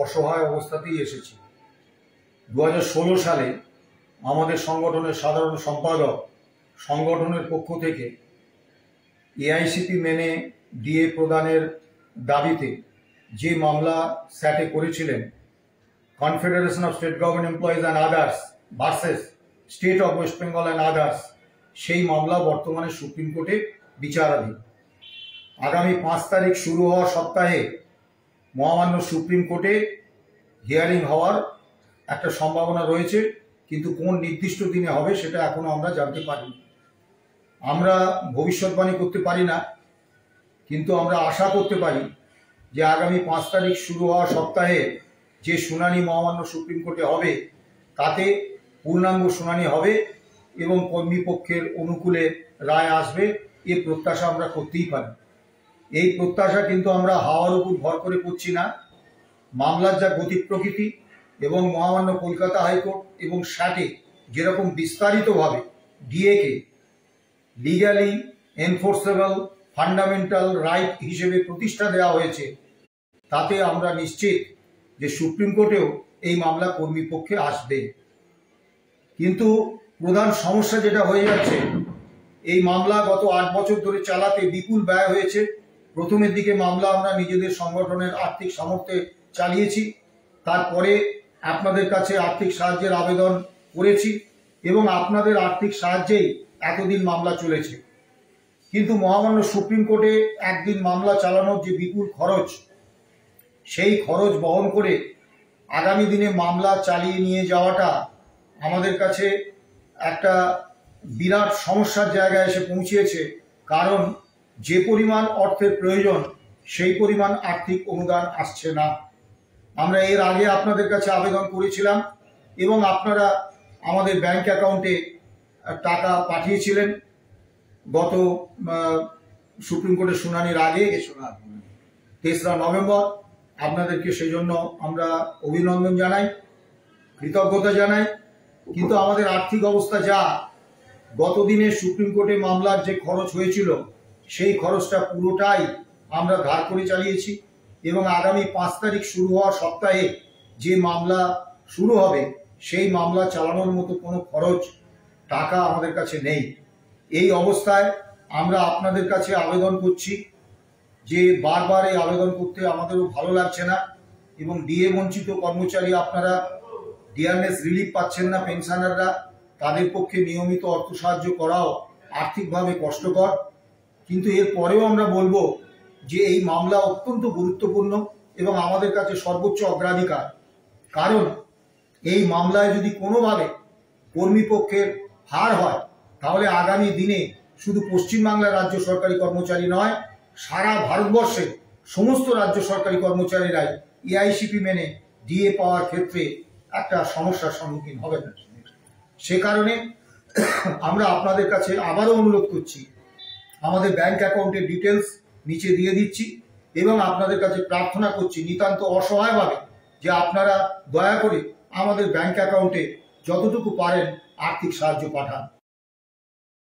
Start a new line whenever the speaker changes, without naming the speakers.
অসহায় অবস্থাতেই এসেছি। 2016 সালে আমাদের সংগঠনের সাধারণ সম্পাদক সংগঠনের পক্ষ থেকে এআইসিপি মেনে ডিএ প্রদানের দাবিতে যে মামলা স্যাটে করেছিলেন, confederation of state government employees and others versus state of West Bengal and others, সেই মামলা বর্তমানে সুপ্রিম কোর্টে বিচারাধীন। আগামী 5 তারিখ শুরু হওয়া সপ্তাহে মহামান্য সুপ্রিম কোর্টে হিয়ারিং হওয়ার একটা সম্ভাবনা রয়েছে, কিন্তু কোন নির্দিষ্ট দিনে হবে সেটা এখনো আমরা জানতে পারিনি। আমরা ভবিষ্যৎবাণী করতে পারি না, কিন্তু আমরা আশা করতে পারি যে আগামী 5 তারিখ শুরু হওয়া সপ্তাহে যে শুনানি মহামান্য সুপ্রিম কোর্টে হবে তাতে পূর্ণাঙ্গ শুনানি হবে এবং কর্মীপক্ষের অনুকূলে রায় আসবে, এ প্রত্যাশা আমরা করতেই পারি। এই প্রত্যাশা কিন্তু আমরা হাওয়ার উপর ভর করে করছি না। মামলার যা গতি প্রকৃতি এবং মহামান্য কলকাতা হাইকোর্ট এবং স্যাটে যেরকম বিস্তারিতভাবে ডিএকে লিগ্যালি এনফোর্সেবল ফান্ডামেন্টাল রাইট হিসেবে প্রতিষ্ঠা দেওয়া হয়েছে, তাতে আমরা নিশ্চিত যে সুপ্রিম কোর্টেও এই মামলা কর্মীপক্ষে আসবে। কিন্তু প্রধান সমস্যা যেটা হয়ে যাচ্ছে, এই মামলা গত 8 বছর ধরে চালাতে বিপুল ব্যয় হয়েছে। প্রথমের দিকে মামলা আমরা নিজেদের সংগঠনের আর্থিক সামর্থ্যে চালিয়েছি, তারপরে আপনাদের কাছে আর্থিক সাহায্যের আবেদন করেছি এবং আপনাদের আর্থিক সাহায্যেই এতদিন মামলা চলেছে। কিন্তু মহামান্য সুপ্রিম কোর্টে একদিন মামলা চালানোর যে বিপুল খরচ, সেই খরচ বহন করে আগামী দিনে মামলা চালিয়ে নিয়ে যাওয়াটা আমাদের কাছে একটা বিরাট সমস্যার জায়গায় এসে পৌঁছিয়েছে। কারণ যে পরিমাণ অর্থের প্রয়োজন সেই পরিমাণ আর্থিক অনুদান আসছে না। আমরা এর আগে আপনাদের কাছে আবেদন করেছিলাম এবং আপনারা আমাদের ব্যাংক অ্যাকাউন্টে টাকা পাঠিয়েছিলেন গত সুপ্রিম কোর্টের শুনানির আগে 3রা নভেম্বর। আপনাদেরকে সেই জন্য আমরা অভিনন্দন জানাই, কৃতজ্ঞতা জানাই। কিন্তু আমাদের আর্থিক অবস্থা যা, গতদিনে সুপ্রিম কোর্টে মামলার যে খরচ হয়েছিল সেই খরচটা পুরোটাই আমরা ধার করে চালিয়েছি এবং আগামী 5 তারিখ শুরু হওয়া সপ্তাহে যে মামলা শুরু হবে সেই মামলা চালানোর মতো কোনো খরচ টাকা আমাদের কাছে নেই। এই অবস্থায় আমরা আপনাদের কাছে আবেদন করছি যে বারবার এই আবেদন করতে আমাদেরও ভালো লাগছে না এবং ডিএ বঞ্চিত কর্মচারী আপনারা ডিয়ারনেস রিলিফ পাচ্ছেন না, পেনশনাররা, তাদের পক্ষে নিয়মিত অর্থ সাহায্য করাও আর্থিকভাবে কষ্টকর। কিন্তু এর পরেও আমরা বলবো যে এই মামলা অত্যন্ত গুরুত্বপূর্ণ এবং আমাদের কাছে সর্বোচ্চ অগ্রাধিকার। কারণ এই মামলায় যদি কোনোভাবে কর্মীপক্ষের হার হয় তাহলে আগামী দিনে শুধু পশ্চিমবাংলার রাজ্য সরকারি কর্মচারী নয়, সারা ভারতবর্ষের সমস্ত রাজ্য সরকারি কর্মচারীরাই এআইসিপি মেনে ডিএ পাওয়ার ক্ষেত্রে একটা সমস্যার সম্মুখীন হবেন। সে কারণে আমরা আপনাদের কাছে আবারও অনুরোধ করছি, আমাদের ব্যাংক অ্যাকাউন্টের ডিটেলস নিচে দিয়ে দিচ্ছি এবং আপনাদের কাছে প্রার্থনা করছি নিতান্ত অসহায়ভাবে যে আপনারা দয়া করে আমাদের ব্যাংক অ্যাকাউন্টে যতটুকু পারেন আর্থিক সাহায্য পাঠান।